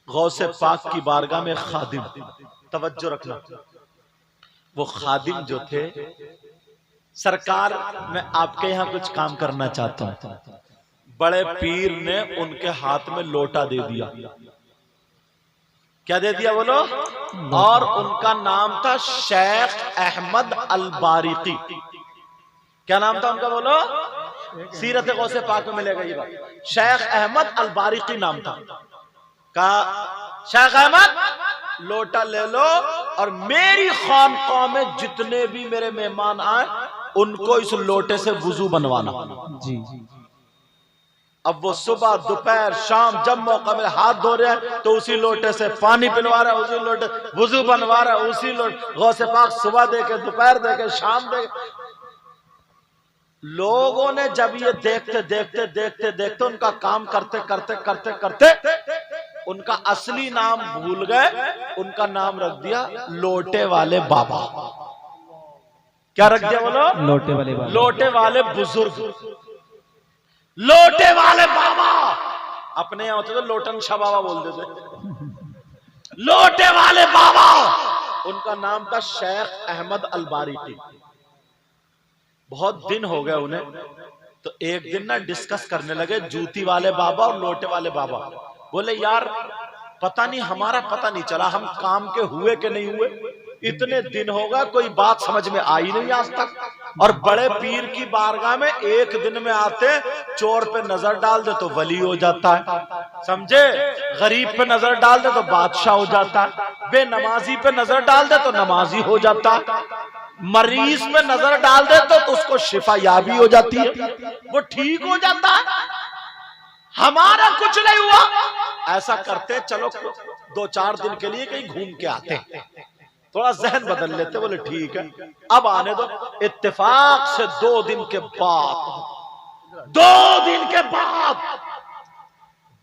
गौसे पाक की बारगाह में खादिम, तवज्जो रखना, वो खादिम जो थे, सरकार मैं आपके यहाँ कुछ काम करना चाहता हूं। बड़े पीर ने उनके हाथ में लोटा दे दिया। क्या दे दिया बोलो? और उनका नाम था शेख अहमद अल बारिकी। क्या नाम था उनका बोलो? सीरत गौसे पाक में मिलेगा ये बात। शेख अहमद अल बारिकी नाम था। कहा शेख अहमद लोटा ले लो और मेरी खानकाह में जितने भी मेरे मेहमान आए उनको इस लोटे से वुजू बनवाना। जी। अब वो सुबह दोपहर शाम जब मौका मिले हाथ धो रहे हैं तो उसी लोटे से पानी पिलवा रहा है, उसी लोटे वुजू बनवा रहा है, उसी लोटे गौसे पाक सुबह देके दोपहर देके शाम देके। लोगों ने जब ये देखते देखते देखते देखते उनका काम करते करते करते करते उनका असली नाम भूल गए, उनका नाम रख दिया लोटे वाले बाबा। क्या रख दिया बोलो? लोटे वाले बाबा। लोटे वाले बुजुर्ग, लोटे वाले बाबा। अपने यहां होते तो लोटन शाह बाबा बोल देते। लोटे वाले बाबा, उनका नाम था शेख अहमद अल बारिकी। बहुत दिन हो गए उन्हें, तो एक दिन ना डिस्कस करने लगे जूती वाले बाबा और लोटे वाले बाबा। बोले यार पता नहीं, हमारा पता नहीं चला हम काम के हुए कि नहीं हुए। इतने दिन होगा कोई बात समझ में आई नहीं आज तक। और बड़े पीर की बारगाह में एक दिन में आते, चोर पे नजर डाल दे तो वली हो जाता है, समझे? गरीब पे नजर डाल दे तो बादशाह हो जाता है, बेनमाजी पे नजर डाल दे तो नमाजी हो जाता है, मरीज पे नजर डाल दे तो उसको शिफा याबी हो जाती है, वो ठीक हो जाता है। हमारा कुछ नहीं हुआ। ऐसा करते चलो 2-4 दिन के लिए कहीं घूम के आते, थोड़ा जहन बदल लेते। बोले ठीक है अब आने दो। इत्तेफाक से 2 दिन के बाद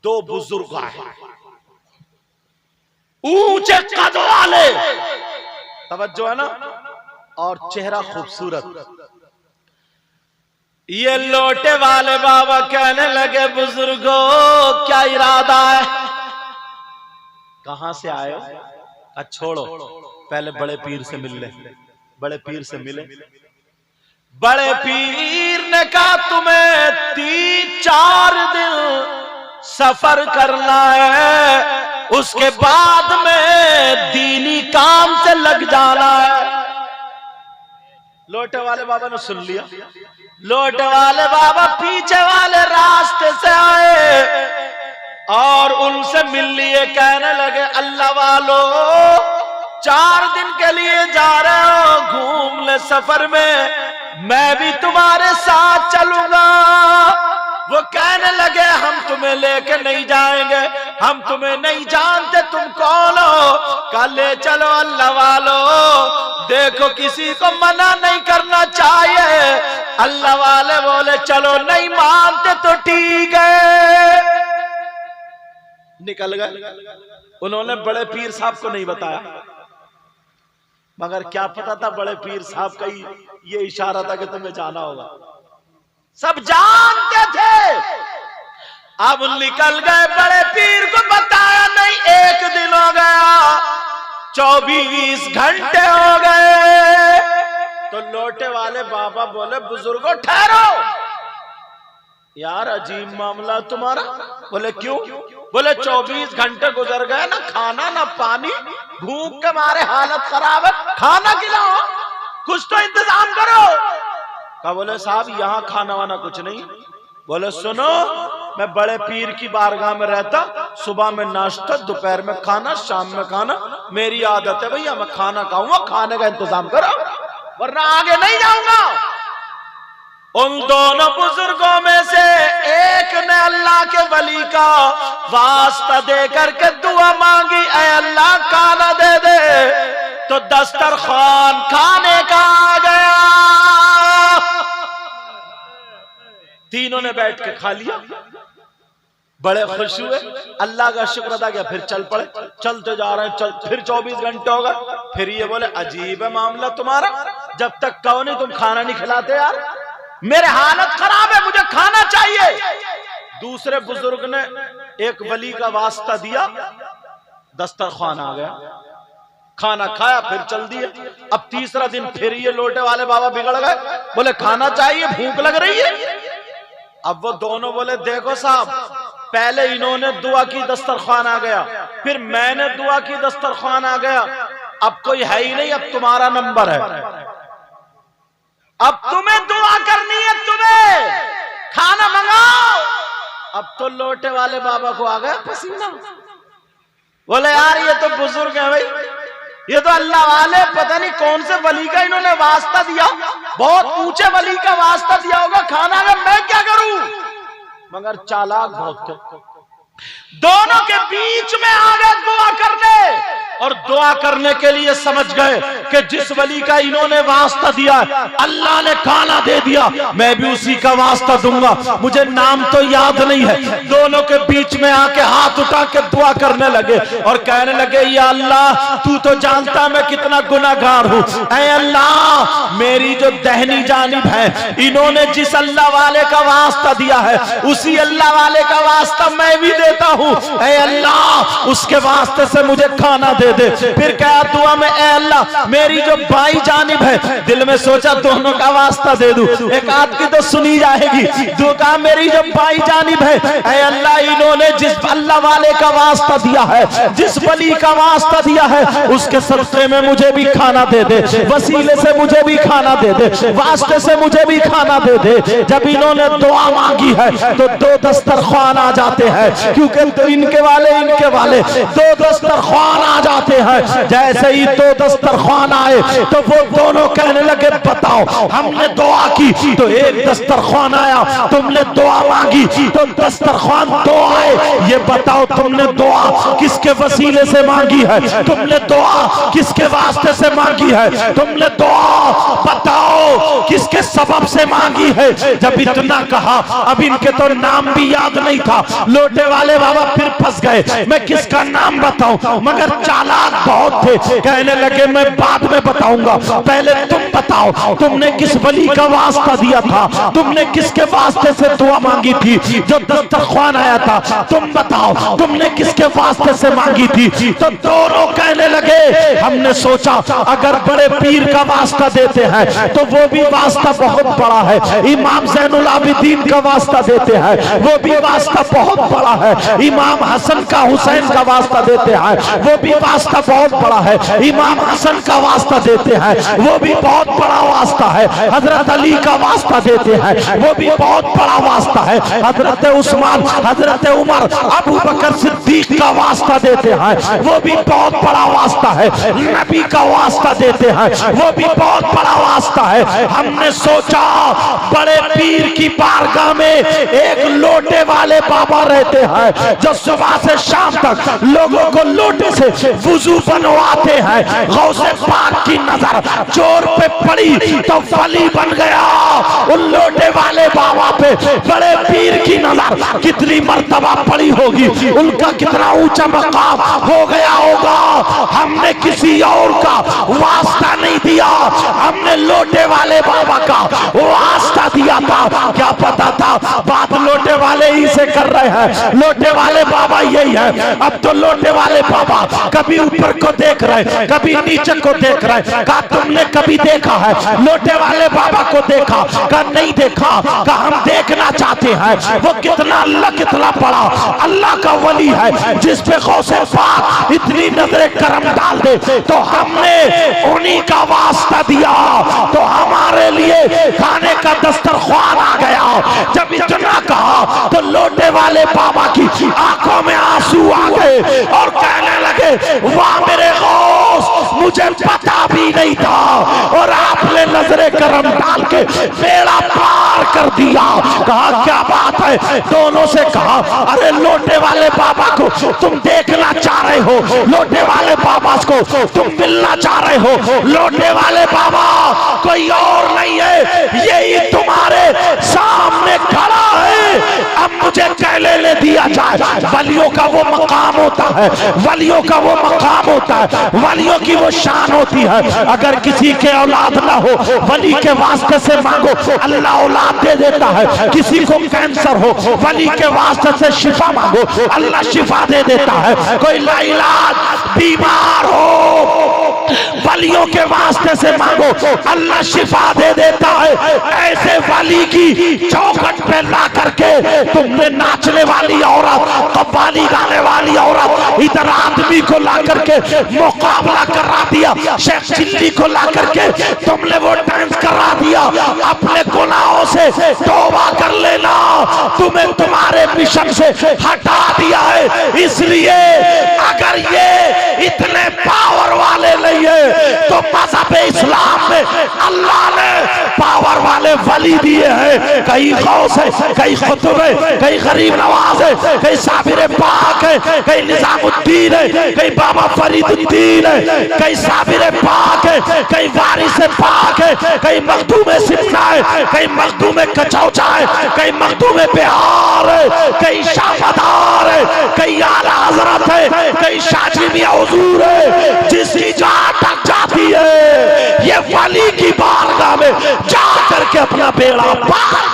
2 बुजुर्ग आए, ऊंचे कद वाले, तवज्जो है ना, और चेहरा खूबसूरत। ये लोटे वाले बाबा कहने लगे बुजुर्गों क्या इरादा है? कहां से आए हो? छोड़ो पहले बड़े पीर से मिल ले। बड़े पीर से मिले। बड़े पीर ने कहा तुम्हें 3-4 दिन सफर करना है, उसके बाद में दीनी काम से लग जाना है। लोटे वाले बाबा ने सुन लिया। लोटे वाले बाबा पीछे वाले रास्ते से आए और उनसे मिल लिए। कहने लगे अल्लाह वालो 4 दिन के लिए जा रहे हो, घूम ले सफर में, मैं भी तुम्हारे साथ चलूंगा। वो कहने लगे हम तुम्हें लेके नहीं जाएंगे, हम तुम्हें नहीं जानते, तुम कौन हो? कल ले चलो अल्लाह वालो, देखो किसी को मना नहीं करना चाहिए। अल्लाह वाले बोले चलो, नहीं मानते तो ठीक है। निकल गए। उन्होंने बड़े पीर साहब को नहीं बताया, मगर क्या पता था बड़े पीर साहब का ये इशारा था कि तुम्हें जाना होगा। सब जानते थे। अब निकल गए, बड़े पीर को बताया नहीं। 1 दिन हो गया, 24 घंटे हो गए। तो लोटे वाले बाबा बोले बुजुर्गों ठहरो, यार अजीब मामला तुम्हारा। बोले क्यों? बोले 24 घंटे गुजर गए, ना खाना ना पानी, भूख के मारे हालत खराब है, खाना खिलाओ, कुछ तो इंतजाम करो। कहा बोले साहब यहाँ खाना वाना कुछ नहीं। बोले सुनो, मैं बड़े पीर की बारगाह में रहता, सुबह में नाश्ता, दोपहर में खाना, शाम में खाना, मेरी आदत है भैया, मैं खाना खाऊंगा, खाने का इंतजाम करो वरना आगे नहीं जाऊंगा। उन दोनों बुजुर्गों में से एक ने अल्लाह के वली का वास्ता दे करके दुआ मांगी, ऐ अल्लाह खाना दे दे, तो दस्तरखान खाने का आ गया। तीनों ने बैठ के खा लिया, बड़े खुश हुए, अल्लाह का शुक्र अदा किया, फिर चल पड़े। चलते जा रहे हैं, फिर 24 घंटे हो गए। फिर ये बोले अजीब है मामला तुम्हारा, जब तक कहो नहीं तुम खाना नहीं खिलाते यार, मेरे हालत खराब है, मुझे खाना चाहिए। दूसरे बुजुर्ग ने एक वली का वास्ता दिया, दस्तरखान आ गया, खाना खाया, फिर चल दिए। अब तीसरा दिन फिर ये लोटे वाले बाबा बिगड़ गए, बोले खाना चाहिए, भूख लग रही है। अब वो दोनों बोले देखो साहब, पहले इन्होंने दुआ की, दस्तरखान आ गया, फिर मैंने दुआ की, दस्तरखान आ गया, अब कोई है ही नहीं, अब तुम्हारा नंबर है, अब तुम्हें दुआ करनी है, तुम्हें खाना मंगाओ। अब तो लोटे वाले बाबा को आ गया पसीना, बोले यार ये तो बुजुर्ग है भाई, ये तो अल्लाह वाले, पता नहीं कौन से वली का इन्होंने वास्ता दिया, बहुत ऊंचे वली का वास्ता दिया होगा खाना में, मैं क्या करूं। मगर चालाक बहुत थे, दोनों के बीच में आ गए दुआ करने, और दुआ करने के लिए समझ गए कि जिस वली का इन्होंने वास्ता दिया अल्लाह ने खाना दे दिया, मैं भी उसी का वास्ता दूंगा, मुझे नाम तो याद नहीं है। दोनों के बीच में आके हाथ उठा के दुआ करने लगे और कहने लगे या अल्लाह तू तो जानता मैं कितना गुनाहगार हूँ, ऐ अल्लाह मेरी जो दहनी जानिब है इन्होंने जिस अल्लाह वाले का वास्ता दिया है उसी अल्लाह वाले का वास्ता मैं भी देता हूँ, ऐ अल्लाह उसके वास्ते से मुझे खाना दे दे। फिर क्या दुआ में, ऐ अल्लाह मेरी जो बाई जानिब है, दिल में सोचा दोनों का वास्ता दे दूं, एक आध की तो सुनी जाएगी, दो कहा मेरी जो बाई जानिब है, ऐ अल्लाह इन्होंने जिस अल्लाह वाले का वास्ता दिया है, जिस वली का वास्ता दिया है उसके सदक़े में मुझे भी खाना दे दे, वसीले से मुझे भी खाना दे दे, वास्ते से मुझे भी खाना दे दे। जब इन्होंने दुआ मांगी है तो दो दस्तरखान आ जाते हैं, क्योंकि इनके वाले दो दस्तरखान आ जाते हैं। जैसे ही दो दस्तरखान आए तो वो दोनों कहने लगे बताओ हमने दुआ की तो एक दस्तरखान आया, तुमने दुआ मांगी तो दस्तरखान दो आए, ये बताओ तुमने दुआ किसके वसीले से मांगी है, तुमने दुआ किसके वास्ते से मांगी है, तुमने दुआ बताओ किसके सबब से मांगी है। जब इतना कहा, अब इनके तो नाम भी याद नहीं था, लोटे वाले बाबा फिर फंस गए, मैं किसका नाम बताऊं, मगर चालाक बहुत थे, कहने लगे मैं बाद में बताऊंगा, पहले तुम बताओ तुमने किस वली का वास्ता दिया था, तुमने किसके वास्ते से दुआ मांगी थी जो दस्तरखान आया था, तुम बताओ तुमने किसके वास्ते से मांगी थी। तो दोनों कहने लगे हमने सोचा अगर बड़े पीर का वास्ता देते हैं तो वो भी वास्ता बहुत बड़ा है, इमाम ज़ैनुल आबिदीन का वास्ता देते हैं वो भी वास्ता बहुत बड़ा है, इमाम हसन का हुसैन का वास्ता देते हैं वो भी वास्ता बहुत बड़ा है, इमाम हसन का वास्ता देते हैं वो भी बहुत बड़ा वास्ता है, हजरत अली का वास्ता देते हैं वो भी बहुत बड़ा वास्ता है, हजरत उस्मान, हजरत उमर, अबू बकर सिद्दीक का वास्ता देते हैं वो भी बहुत बड़ा वास्ता है, नबी का वास्ता देते हैं वो भी बहुत बड़ा वास्ता है। हमने सोचा बड़े पीर की बारगाह में एक लोटे वाले बाबा रहते हैं जो सुबह से शाम तक लोगों को लोटे से वुजू बनवाते हैं, गौसे पाक की नजर चोर पे पड़ी तो वली बन गया, उन लोटे वाले बाबा पे बड़े पीर की नजर कितनी मर्तबा पड़ी होगी, उनका कितना ऊंचा मकाम हो गया होगा। हमने किसी और का वास्ता नहीं दिया, हमने लोटे वाले बाबा का वास्ता दिया था। क्या पता था बात लोटे वाले ही से कर रहे हैं, लोटे वाले बाबा यही है। अब तो लोटे वाले बाबा कभी ऊपर को देख रहे, कभी नीचे को देख रहे। कहा तुमने कभी देखा है लोटे वाले बाबा को देखा? कहा नहीं देखा। कहा हम देखना चाहते हैं वो कितना अल्लाह कितना बड़ा अल्लाह का वली है जिस पे गौसे पाक इतनी नजरे करम डाल दे। तो हमने उन्हीं का वास्ता दिया तो हमारे लिए खाने का दस्तरख्वान आ गया। जब इतना कहा तो लोटे वाले बाबा की आंखों में आंसू आ गए और कहने लगे वाह मेरे गौस, मुझे पता भी नहीं था और आपने नजरे करम डाल के बेड़ा पार कर दिया। कहा क्या बात है? दोनों से कहा अरे लोटे वाले बाबा को तुम देखना चाह रहे हो, लोटे वाले बाबा को तुम मिलना चाह रहे हो, लोटे वाले बाबा कोई और नहीं है, यही तुम्हारा तुम्हारे सामने खड़ा है, अब मुझे क्या लेने दिया जाए। वलियों का वो मकाम होता है, वलियों का वो मकाम होता है, वलियों की वो शान होती है। अगर किसी के औलाद ना हो, वली के वास्ते से मांगो, अल्लाह औलाद दे देता है। किसी को कैंसर हो, वली के वास्ते से शिफा मांगो, अल्लाह शिफा दे देता है। कोई लाइलाज बीमार हो, वलियों के वास्ते से मांगो, अल्लाह शिफा दे देता है। ऐसे वली की चौखट पे ला करके तुमने नाचने वाली औरत, कव्वाली गाने वाली औरत, इधर आदमी को ला करके मुकाबला करा दिया, शेख चिल्ली को ला करके तुमने वो डांस करा दिया। अपने गुनाहों से तौबा कर लेना, तुम्हें तुम्हारे मिशन से हटा दिया है। इसलिए अगर ये इतने पावर वाले नहीं है तो मज़हब इस्लाम में अल्लाह ने पावर वाले वली दिए हैं। कई गौस है, कई खुतब है, कई गरीब नवाज है, कई साबिर पाक है, कई निजामुद्दीन है, कई बाबा फरीदुद्दीन है, कई साबिर पाक है, कई वारिस पाक है, कई मखदूम सिन्ना है, कई मखदूम कचौचा है, कई मखदूम बिहार है, कई शाहदार है, कई आला हजरत है, कई शाजी मियां हुजूर है। जिसकी जान तक जाती है ये वली की बारगाह में जा करके अपना बेड़ा पार